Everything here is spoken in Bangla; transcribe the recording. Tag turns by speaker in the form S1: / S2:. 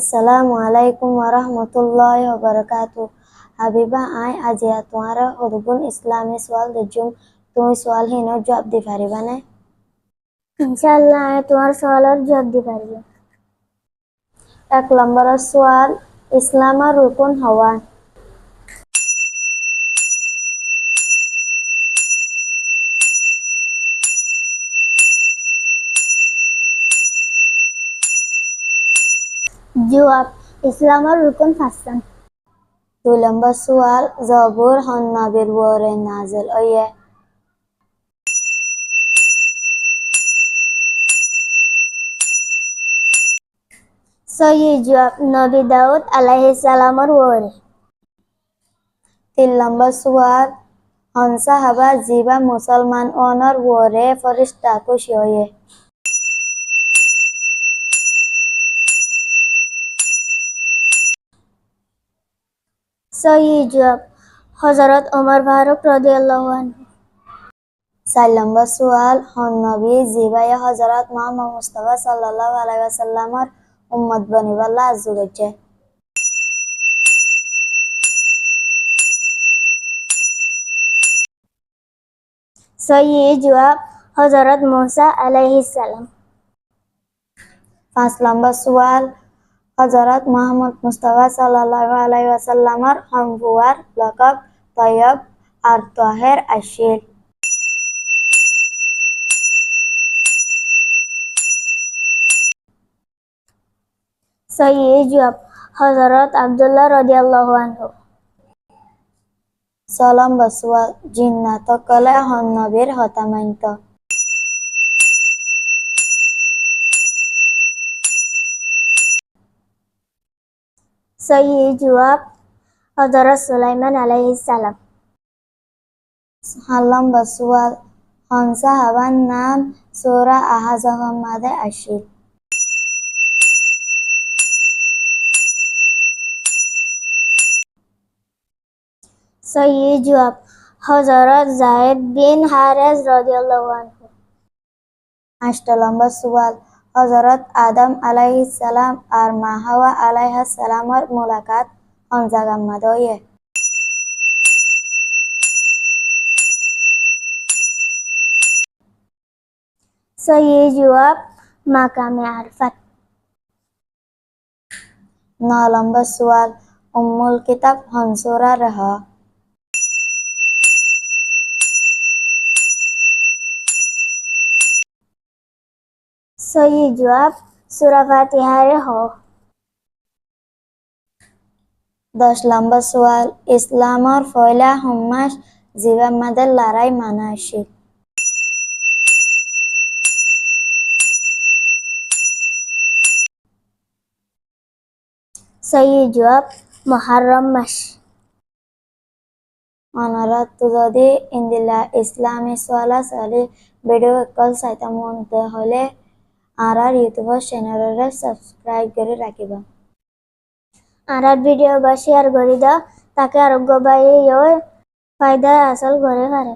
S1: Assalamualaikum warahmatullahi wabarakatuh. Habibah ai আজিয়া তোমার উদ্গুণ ইসলামী সওয়াল দজুম তুমি সওয়াল হিনো জবাব দি পারিবানে?
S2: ইনশাআল্লাহ আমি তোমার সওয়ালের জবাব দি পারব।
S1: 1 নম্বরের সওয়াল, ইসলামের রুকন হওয়া।
S2: জবাব, ইসলামের রুকন 5টা।
S1: 2 নম্বর সওয়াল, জবুর হন নবীর ওরে নাজিল হয়ে।
S2: সহি জবাব, নবী দাউদ আলাইহিস সালামের ওরে।
S1: 3 নম্বর সওয়াল, হন সাহাবা জিবা মুসলমান ওনর ওরে ফরিস্তা খুশি হয়ে।
S2: সহি জবাব, হযরত ওমর ফারুক রাদিয়াল্লাহু আনহু।
S1: 4 নম্বর সওয়াল, হন নবী জিবায়ে হযরত মুহাম্মদ মুস্তাফা সাল্লাল্লাহু আলাইহি ওয়াসাল্লামর উম্মত বনিবার লাজ জুড়েছে।
S2: সহি জবাব, হযরত মুসা আলাইহিস সালাম।
S1: 5 নম্বর সওয়াল, হযরত মুহাম্মদ মুস্তাফা সাল্লাল্লাহু আলাইহি ওয়াসাল্লামর হমফুয়ার লকব তয়্যব আর তাহের আশির।
S2: সহি জবাব, হযরত আব্দুল্লাহ রাদিয়াল্লাহু আনহু।
S1: 6 নম্বর সওয়াল, জিন্নাত কলে হন নবীর হতা মানত।
S2: সহি জবাব, হযরত সুলাইমান আলাইহিস সালাম।
S1: 7 নম্বর সওয়াল, হন সাহাবার নাম সূরা আহজাবের মাঝে আসিল।
S2: সহি জবাব, হযরত যায়েদ বিন হারেস রাদিয়াল্লাহু আনহু।
S1: 8 নম্বর সওয়াল, হযরত আদম আলাইহিস সালাম আর মা হাওয়া আলাইহিস সালামর মুলাকাত হন জাগার মাঝে হয়ে।
S2: সহি জবাব, মাকামে আরফাত।
S1: 9 নম্বর সওয়াল, উম্মুল কিতাব হন সূরা রহ।
S2: সহি জবাব, সূরা ফাতিহার হ।
S1: 10 নম্বর সওয়াল, ইসলামর পয়লা হুম্মাস জিবার মাঝে লড়াই মানা আসিল।
S2: সহি জবাব, মুহররম মাস।
S1: অনারত যদি ইন্দিলা ইসলামী সওয়ালা সলি ভিডিও কল চাইতে মনতে হলে আর ইউটিউব চ্যানেলরে সাবস্ক্রাইব করে রাখিবা।
S2: আর ভিডিও বা শেয়ার করে দাও তাকে আরোগ্য বাই ফায়দা হাসল করে পারে।